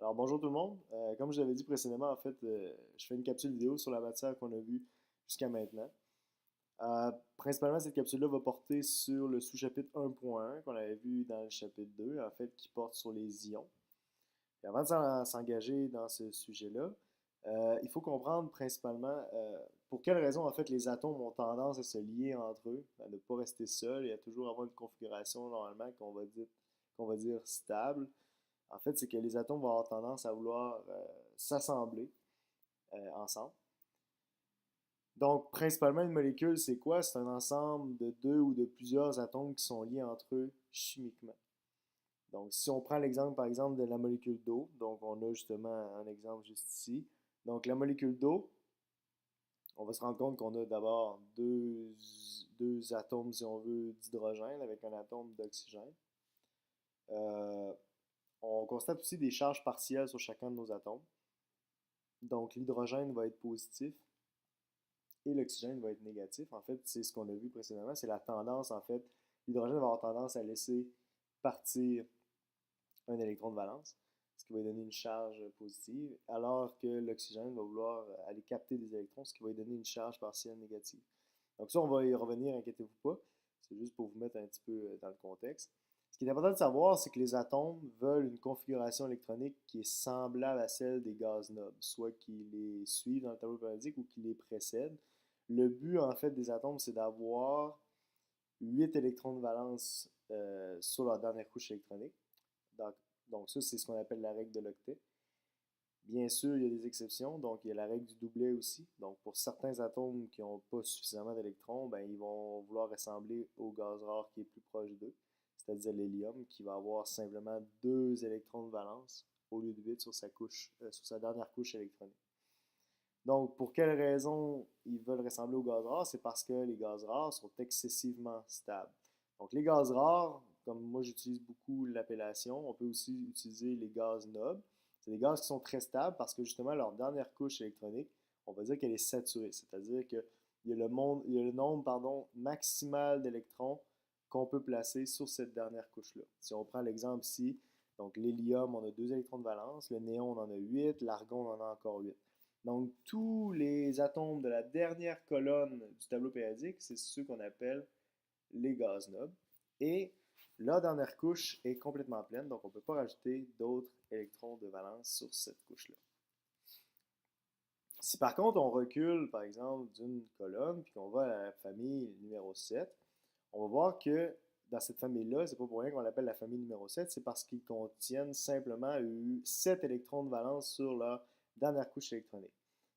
Alors bonjour tout le monde. Comme je l'avais dit précédemment, en fait, je fais une capsule vidéo sur la matière qu'on a vue jusqu'à maintenant. Principalement, cette capsule-là va porter sur le sous-chapitre 1.1 qu'on avait vu dans le chapitre 2, en fait, qui porte sur les ions. Et avant de s'engager dans ce sujet-là, il faut comprendre principalement pour quelles raisons, en fait, les atomes ont tendance à se lier entre eux, à ne pas rester seuls et à toujours avoir une configuration normalement qu'on va dire stable. En fait, c'est que les atomes vont avoir tendance à vouloir s'assembler ensemble. Donc, principalement, une molécule, c'est quoi? C'est un ensemble de deux ou de plusieurs atomes qui sont liés entre eux chimiquement. Donc, si on prend l'exemple, par exemple, de la molécule d'eau, donc on a justement un exemple juste ici. Donc, la molécule d'eau, on va se rendre compte qu'on a d'abord deux atomes, si on veut, d'hydrogène avec un atome d'oxygène. Euh, on constate aussi des charges partielles sur chacun de nos atomes. Donc, l'hydrogène va être positif et l'oxygène va être négatif. En fait, c'est ce qu'on a vu précédemment. C'est la tendance, en fait. L'hydrogène va avoir tendance à laisser partir un électron de valence, ce qui va lui donner une charge positive, alors que l'oxygène va vouloir aller capter des électrons, ce qui va lui donner une charge partielle négative. Donc ça, on va y revenir, inquiétez-vous pas. C'est juste pour vous mettre un petit peu dans le contexte. Ce qui est important de savoir, c'est que les atomes veulent une configuration électronique qui est semblable à celle des gaz nobles, soit qui les suivent dans le tableau périodique ou qui les précèdent. Le but, en fait, des atomes, c'est d'avoir 8 électrons de valence sur leur dernière couche électronique. Donc, donc ça, c'est ce qu'on appelle la règle de l'octet. Bien sûr, il y a des exceptions, donc il y a la règle du doublet aussi. Donc pour certains atomes qui n'ont pas suffisamment d'électrons, ben, ils vont vouloir ressembler au gaz rare qui est plus proche d'eux, c'est-à-dire l'hélium, qui va avoir simplement 2 électrons de valence au lieu de 8 sur sur sa dernière couche électronique. Donc, pour quelles raisons ils veulent ressembler aux gaz rares? C'est parce que les gaz rares sont excessivement stables. Donc, les gaz rares, comme moi j'utilise beaucoup l'appellation, on peut aussi utiliser les gaz nobles. C'est des gaz qui sont très stables parce que justement leur dernière couche électronique, on va dire qu'elle est saturée, c'est-à-dire qu'il y a le nombre maximal d'électrons qu'on peut placer sur cette dernière couche-là. Si on prend l'exemple ici, donc l'hélium, on a 2 électrons de valence, le néon, on en a 8, l'argon, on en a encore 8. Donc, tous les atomes de la dernière colonne du tableau périodique, c'est ceux qu'on appelle les gaz nobles. Et la dernière couche est complètement pleine, donc on ne peut pas rajouter d'autres électrons de valence sur cette couche-là. Si par contre on recule, par exemple, d'une colonne, puis qu'on va à la famille numéro 7, on va voir que dans cette famille-là, c'est pas pour rien qu'on l'appelle la famille numéro 7, c'est parce qu'ils contiennent simplement 7 électrons de valence sur leur dernière couche électronique.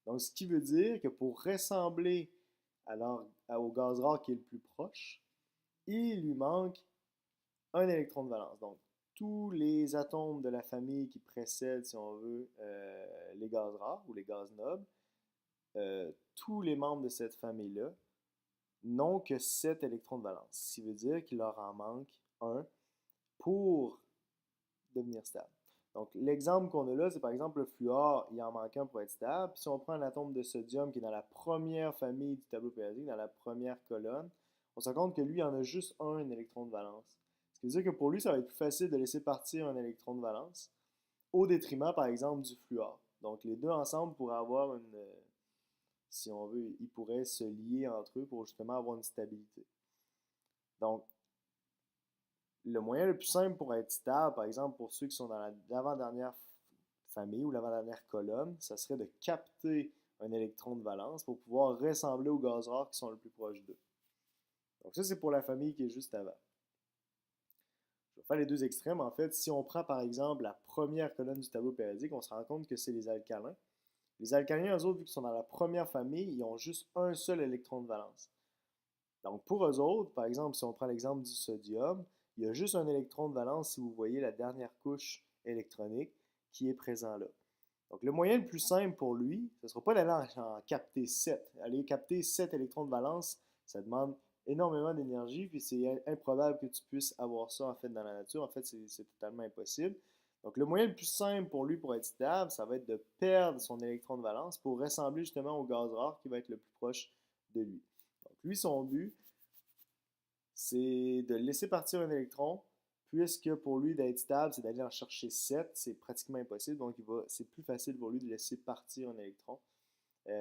Donc, ce qui veut dire que pour ressembler au gaz rare qui est le plus proche, il lui manque un électron de valence. Donc, tous les atomes de la famille qui précèdent, si on veut, les gaz rares ou les gaz nobles, tous les membres de cette famille-là n'ont que 7 électrons de valence, ce qui veut dire qu'il leur en manque un pour devenir stable. Donc, l'exemple qu'on a là, c'est par exemple le fluor, il en manque un pour être stable. Puis si on prend un atome de sodium qui est dans la première famille du tableau périodique, dans la première colonne, on se rend compte que lui, il en a juste un électron de valence. Ce qui veut dire que pour lui, ça va être plus facile de laisser partir un électron de valence au détriment, par exemple, du fluor. Donc, les deux ensemble pourraient avoir si on veut, ils pourraient se lier entre eux pour justement avoir une stabilité. Donc, le moyen le plus simple pour être stable, par exemple pour ceux qui sont dans l'avant-dernière famille ou l'avant-dernière colonne, ça serait de capter un électron de valence pour pouvoir ressembler aux gaz rares qui sont le plus proches d'eux. Donc ça, c'est pour la famille qui est juste avant. Je vais faire les deux extrêmes. En fait, si on prend par exemple la première colonne du tableau périodique, on se rend compte que c'est les alcalins. Les alcalins, eux autres, vu qu'ils sont dans la première famille, ils ont juste un seul électron de valence. Donc, pour eux autres, par exemple, si on prend l'exemple du sodium, il y a juste un électron de valence si vous voyez la dernière couche électronique qui est présent là. Donc, le moyen le plus simple pour lui, ce ne sera pas d'aller en capter 7. Aller capter 7 électrons de valence, ça demande énormément d'énergie, puis c'est improbable que tu puisses avoir ça en fait dans la nature. En fait, c'est totalement impossible. Donc, le moyen le plus simple pour lui pour être stable, ça va être de perdre son électron de valence pour ressembler justement au gaz rare qui va être le plus proche de lui. Donc, lui, son but, c'est de laisser partir un électron, puisque pour lui d'être stable, c'est d'aller en chercher 7, c'est pratiquement impossible, donc c'est plus facile pour lui de laisser partir un électron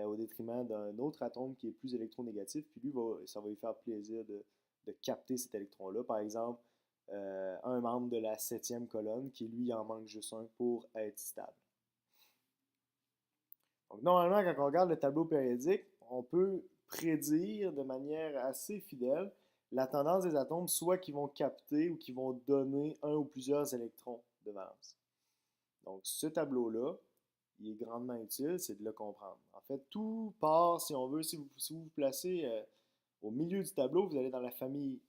au détriment d'un autre atome qui est plus électronégatif, puis lui, ça va lui faire plaisir de capter cet électron-là. Par exemple, un membre de la septième colonne qui, lui, en manque juste un pour être stable. Donc, normalement, quand on regarde le tableau périodique, on peut prédire de manière assez fidèle la tendance des atomes, soit qui vont capter ou qui vont donner un ou plusieurs électrons de valence. Donc, ce tableau-là, il est grandement utile, c'est de le comprendre. En fait, tout part, si on veut, si vous vous placez au milieu du tableau, vous allez dans la famille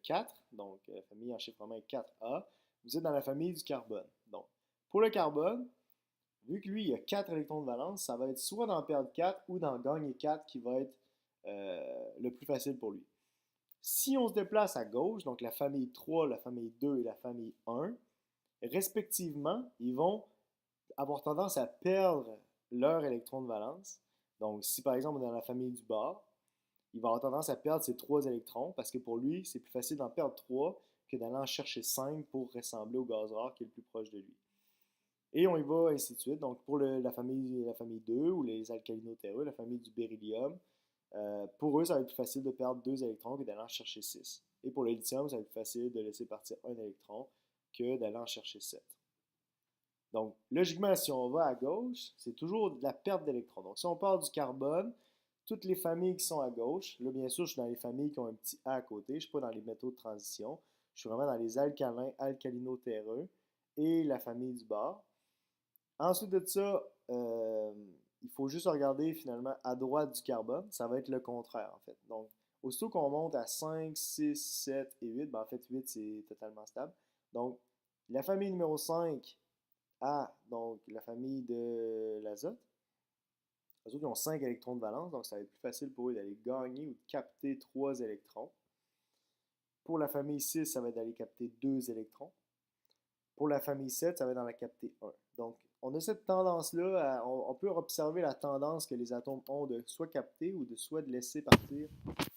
4, donc la famille en chiffrement 4A, vous êtes dans la famille du carbone. Donc, pour le carbone, vu que lui, il a 4 électrons de valence, ça va être soit d'en perdre 4 ou d'en gagner 4 qui va être le plus facile pour lui. Si on se déplace à gauche, donc la famille 3, la famille 2 et la famille 1, respectivement, ils vont avoir tendance à perdre leur électron de valence. Donc, si par exemple on est dans la famille du bas, il va avoir tendance à perdre ses 3 électrons parce que pour lui, c'est plus facile d'en perdre 3 que d'aller en chercher 5 pour ressembler au gaz rare qui est le plus proche de lui. Et on y va ainsi de suite. Donc, pour la famille 2 ou les alcalino-terreux, la famille du beryllium, pour eux, ça va être plus facile de perdre 2 électrons que d'aller en chercher 6. Et pour le lithium, ça va être plus facile de laisser partir un électron que d'aller en chercher 7. Donc, logiquement, si on va à gauche, c'est toujours de la perte d'électrons. Donc, si on part du carbone, toutes les familles qui sont à gauche, là, bien sûr, je suis dans les familles qui ont un petit A à côté, je ne suis pas dans les métaux de transition, je suis vraiment dans les alcalins, alcalino-terreux et la famille du bas. Ensuite de ça, il faut juste regarder finalement à droite du carbone, ça va être le contraire en fait. Donc, aussitôt qu'on monte à 5, 6, 7 et 8, ben en fait 8 c'est totalement stable. Donc, la famille numéro 5 a donc la famille de l'azote. Les autres, ils ont 5 électrons de valence, donc ça va être plus facile pour eux d'aller gagner ou de capter 3 électrons. Pour la famille 6, ça va être d'aller capter 2 électrons. Pour la famille 7, ça va être d'en capter 1. Donc, on a cette tendance-là, on peut observer la tendance que les atomes ont de soit capter ou de soit de laisser partir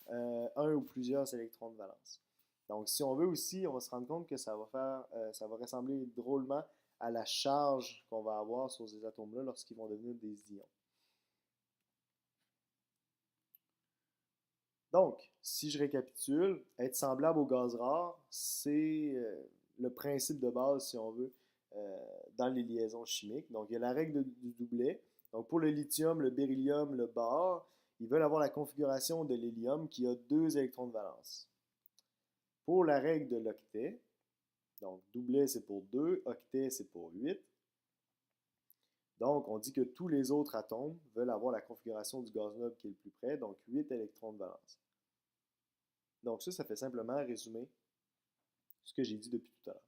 un ou plusieurs électrons de valence. Donc, si on veut aussi, on va se rendre compte que ça va ressembler drôlement à la charge qu'on va avoir sur ces atomes-là lorsqu'ils vont devenir des ions. Donc, si je récapitule, être semblable au gaz rare, c'est le principe de base, si on veut, dans les liaisons chimiques. Donc, il y a la règle du doublet. Donc, pour le lithium, le beryllium, le bar, ils veulent avoir la configuration de l'hélium qui a 2 électrons de valence. Pour la règle de l'octet, donc doublet c'est pour 2, octet c'est pour 8. Donc, on dit que tous les autres atomes veulent avoir la configuration du gaz noble qui est le plus près, donc 8 électrons de valence. Donc ça fait simplement résumer ce que j'ai dit depuis tout à l'heure.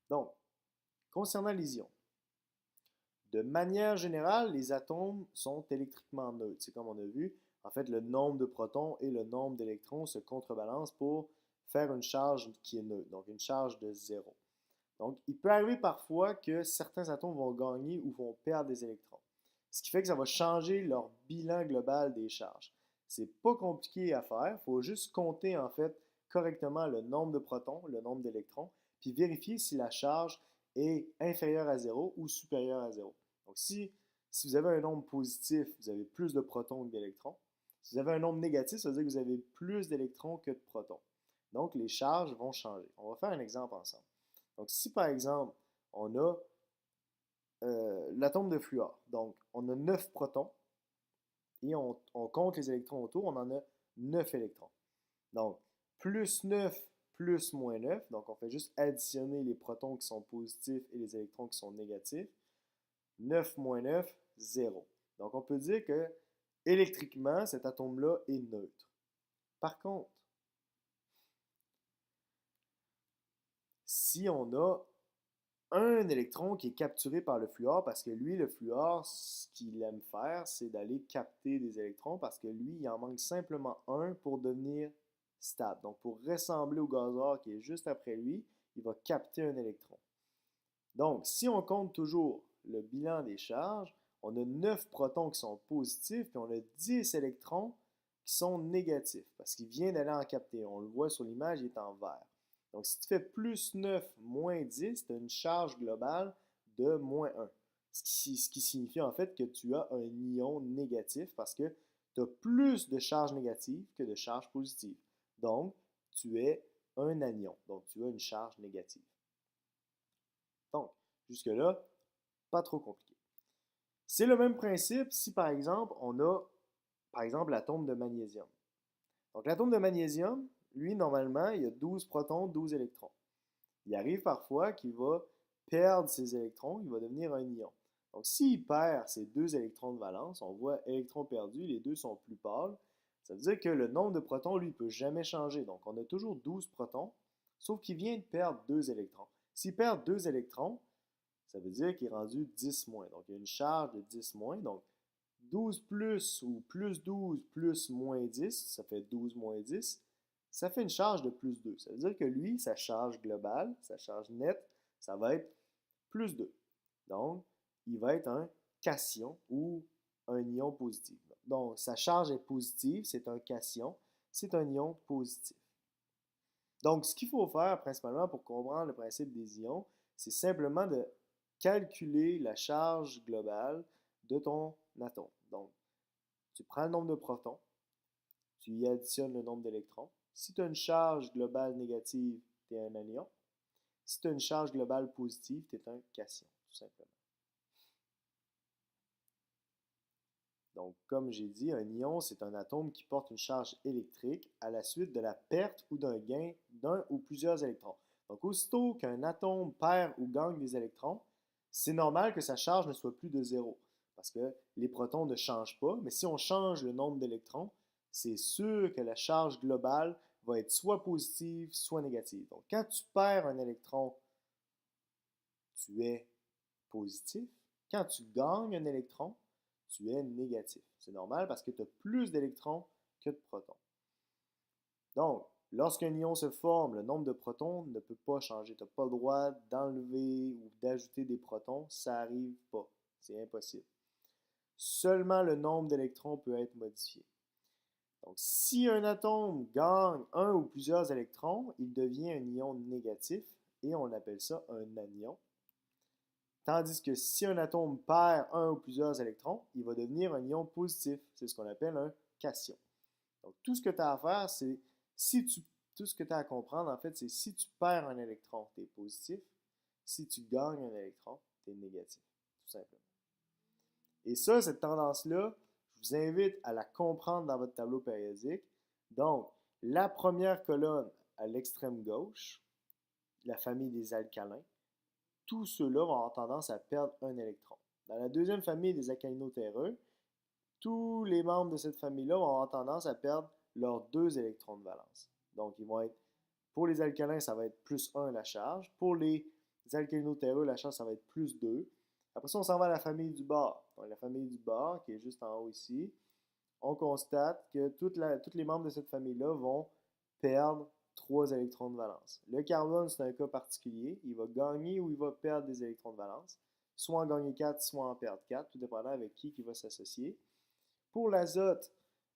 Donc, concernant les ions, de manière générale, les atomes sont électriquement neutres. C'est comme on a vu, en fait, le nombre de protons et le nombre d'électrons se contrebalancent pour faire une charge qui est neutre, donc une charge de 0. Donc, il peut arriver parfois que certains atomes vont gagner ou vont perdre des électrons. Ce qui fait que ça va changer leur bilan global des charges. C'est pas compliqué à faire, il faut juste compter en fait correctement le nombre de protons, le nombre d'électrons, puis vérifier si la charge est inférieure à 0 ou supérieure à 0. Donc si vous avez un nombre positif, vous avez plus de protons que d'électrons. Si vous avez un nombre négatif, ça veut dire que vous avez plus d'électrons que de protons. Donc les charges vont changer. On va faire un exemple ensemble. Donc si par exemple, on a l'atome de fluor, donc on a 9 protons, et on compte les électrons autour, on en a 9 électrons. Donc, plus 9 plus moins 9, donc on fait juste additionner les protons qui sont positifs et les électrons qui sont négatifs. 9 moins 9, 0. Donc, on peut dire que électriquement, cet atome-là est neutre. Par contre, si on a un électron qui est capturé par le fluor, parce que lui, le fluor, ce qu'il aime faire, c'est d'aller capter des électrons, parce que lui, il en manque simplement un pour devenir stable. Donc, pour ressembler au gaz rare qui est juste après lui, il va capter un électron. Donc, si on compte toujours le bilan des charges, on a 9 protons qui sont positifs, puis on a 10 électrons qui sont négatifs, parce qu'il vient d'aller en capter. On le voit sur l'image, il est en vert. Donc, si tu fais plus 9 moins 10, tu as une charge globale de moins 1. Ce qui signifie en fait que tu as un ion négatif parce que tu as plus de charge négative que de charge positive. Donc, tu es un anion. Donc, tu as une charge négative. Donc, jusque-là, pas trop compliqué. C'est le même principe si, par exemple, on a, par exemple, l'atome de magnésium. Donc, l'atome de magnésium, lui, normalement, il a 12 protons, 12 électrons. Il arrive parfois qu'il va perdre ses électrons, il va devenir un ion. Donc, s'il perd ses 2 électrons de valence, on voit électrons perdus, les deux sont plus pâles. Ça veut dire que le nombre de protons, lui, ne peut jamais changer. Donc, on a toujours 12 protons, sauf qu'il vient de perdre 2 électrons. S'il perd 2 électrons, ça veut dire qu'il est rendu 10 moins. Donc, il y a une charge de 10 moins. Donc, 12 plus ou plus 12 plus moins 10, ça fait 12 moins 10. Ça fait une charge de plus 2. Ça veut dire que lui, sa charge globale, sa charge nette, ça va être plus 2. Donc, il va être un cation ou un ion positif. Donc, sa charge est positive, c'est un cation, c'est un ion positif. Donc, ce qu'il faut faire principalement pour comprendre le principe des ions, c'est simplement de calculer la charge globale de ton atome. Donc, tu prends le nombre de protons, tu y additionnes le nombre d'électrons. Si tu as une charge globale négative, tu es un anion. Si tu as une charge globale positive, tu es un cation, tout simplement. Donc, comme j'ai dit, un ion, c'est un atome qui porte une charge électrique à la suite de la perte ou d'un gain d'un ou plusieurs électrons. Donc, aussitôt qu'un atome perd ou gagne des électrons, c'est normal que sa charge ne soit plus de zéro, parce que les protons ne changent pas, mais si on change le nombre d'électrons, c'est sûr que la charge globale va être soit positive, soit négative. Donc, quand tu perds un électron, tu es positif. Quand tu gagnes un électron, tu es négatif. C'est normal parce que tu as plus d'électrons que de protons. Donc, lorsqu'un ion se forme, le nombre de protons ne peut pas changer. Tu n'as pas le droit d'enlever ou d'ajouter des protons. Ça n'arrive pas. C'est impossible. Seulement le nombre d'électrons peut être modifié. Donc, si un atome gagne un ou plusieurs électrons, il devient un ion négatif et on appelle ça un anion. Tandis que si un atome perd un ou plusieurs électrons, il va devenir un ion positif. C'est ce qu'on appelle un cation. Donc, tout ce que tu as à faire, c'est tout ce que tu as à comprendre, en fait, c'est si tu perds un électron, tu es positif. Si tu gagnes un électron, tu es négatif. Tout simplement. Et ça, cette tendance-là, je vous invite à la comprendre dans votre tableau périodique. Donc, la première colonne à l'extrême gauche, la famille des alcalins, tous ceux-là vont avoir tendance à perdre un électron. Dans la deuxième famille des alcalino-terreux, tous les membres de cette famille-là vont avoir tendance à perdre leurs 2 électrons de valence. Donc, ils vont être, pour les alcalins, ça va être plus 1 la charge. Pour les alcalino-terreux, la charge, ça va être plus 2. Après ça, on s'en va à la famille du bord. Donc, la famille du bord, qui est juste en haut ici, on constate que tous les membres de cette famille-là vont perdre 3 électrons de valence. Le carbone, c'est un cas particulier. Il va gagner ou il va perdre des électrons de valence. Soit en gagner 4, soit en perdre 4, tout dépendant avec qui va s'associer. Pour l'azote,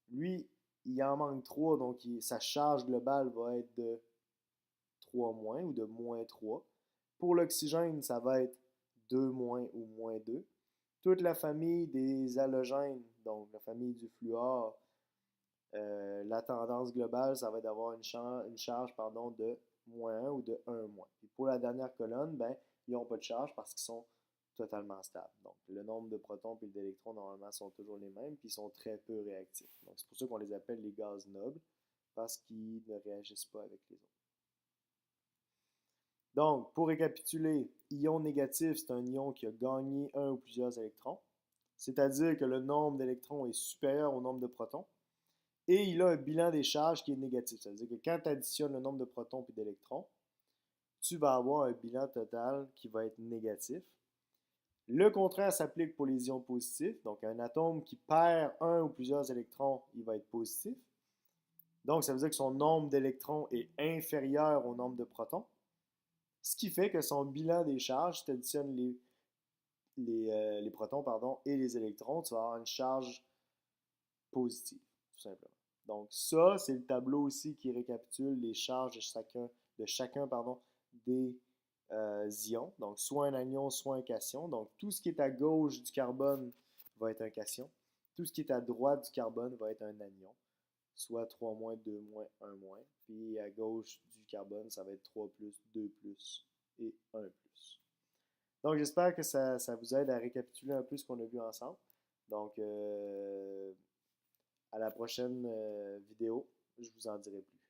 lui, il en manque 3, donc sa charge globale va être de 3 moins ou de moins 3. Pour l'oxygène, ça va être 2 moins ou moins 2. Toute la famille des halogènes, donc la famille du fluor, la tendance globale, ça va être d'avoir une charge de moins 1 ou de 1 moins. Et pour la dernière colonne, ben, ils n'ont pas de charge parce qu'ils sont totalement stables. Donc, le nombre de protons et d'électrons, normalement, sont toujours les mêmes, puis ils sont très peu réactifs. Donc, c'est pour ça qu'on les appelle les gaz nobles, parce qu'ils ne réagissent pas avec les autres. Donc, pour récapituler, ion négatif, c'est un ion qui a gagné un ou plusieurs électrons, c'est-à-dire que le nombre d'électrons est supérieur au nombre de protons, et il a un bilan des charges qui est négatif. C'est-à-dire que quand tu additionnes le nombre de protons et d'électrons, tu vas avoir un bilan total qui va être négatif. Le contraire s'applique pour les ions positifs. Donc, un atome qui perd un ou plusieurs électrons, il va être positif. Donc, ça veut dire que son nombre d'électrons est inférieur au nombre de protons. Ce qui fait que son bilan des charges, si tu additionnes les protons et les électrons, tu vas avoir une charge positive, tout simplement. Donc, ça, c'est le tableau ici qui récapitule les charges de chacun des ions. Donc, soit un anion, soit un cation. Donc, tout ce qui est à gauche du carbone va être un cation. Tout ce qui est à droite du carbone va être un anion. Soit 3 2 1 Puis à gauche du carbone, ça va être 3 2 et 1 Donc, j'espère que ça vous aide à récapituler un peu ce qu'on a vu ensemble. Donc, à la prochaine vidéo, je vous en dirai plus.